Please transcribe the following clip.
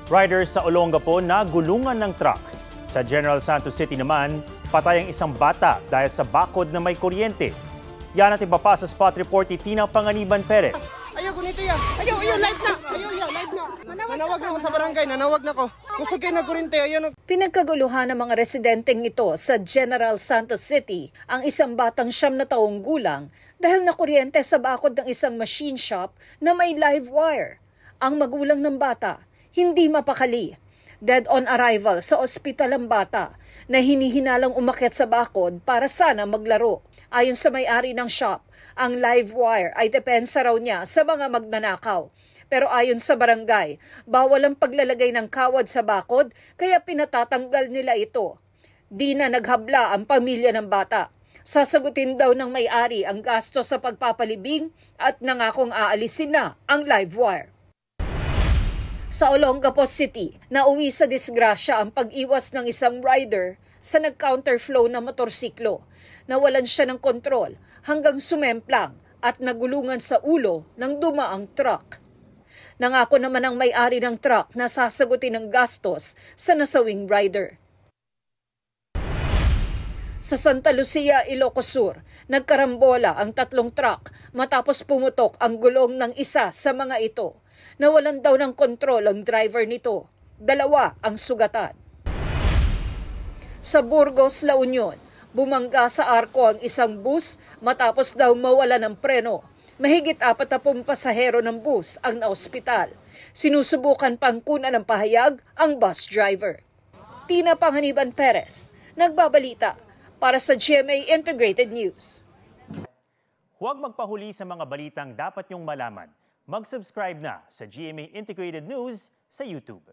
Riders sa Olongapo na gulungan ng truck. Sa General Santos City naman, patay ang isang bata dahil sa bakod na may kuryente. Yan at iba pa sa spot report ni Tina Panganiban Perez. Ayaw, gunito yan. Ayaw, live na. Ayaw, live na. Nanawag na ako sa barangay, nanawag na ako. Gusto kayo na kuryente, ayaw. Pinagkaguluhan ng mga residenteng ito sa General Santos City ang isang batang 9 na taong gulang dahil nakuryente sa bakod ng isang machine shop na may live wire. Ang magulang ng bata, hindi mapakali. Dead on arrival sa ospital ang bata na hinihinalang umakyat sa bakod para sana maglaro. Ayon sa may-ari ng shop, ang live wire ay depensa raw niya sa mga magnanakaw. Pero ayon sa barangay, bawal ang paglalagay ng kawad sa bakod kaya pinatatanggal nila ito. Di na naghabla ang pamilya ng bata. Sasagutin daw ng may-ari ang gasto sa pagpapalibing at nangakong aalisin na ang live wire. Sa Olongapo City, nauwi sa disgrasya ang pag-iwas ng isang rider sa nag-counterflow na motorsiklo. Nawalan siya ng kontrol hanggang sumemplang at nagulungan sa ulo ng dumaang truck. Nangako naman ang may-ari ng truck na sasagutin ng gastos sa nasawing rider. Sa Santa Lucia, Ilocos Sur, nagkarambola ang 3 truck matapos pumutok ang gulong ng isa sa mga ito. Nawalan daw ng kontrol ang driver nito. 2 ang sugatan. Sa Burgos, La Union, bumangga sa arko ang isang bus matapos daw mawala ng preno. Mahigit 40 pasahero ng bus ang naospital. Sinusubukan pang kunan ng pahayag ang bus driver. Tina Panganiban Perez, nagbabalita para sa GMA Integrated News. Huwag magpahuli sa mga balitang dapat niyong malaman. Mag-subscribe na sa GMA Integrated News sa YouTube.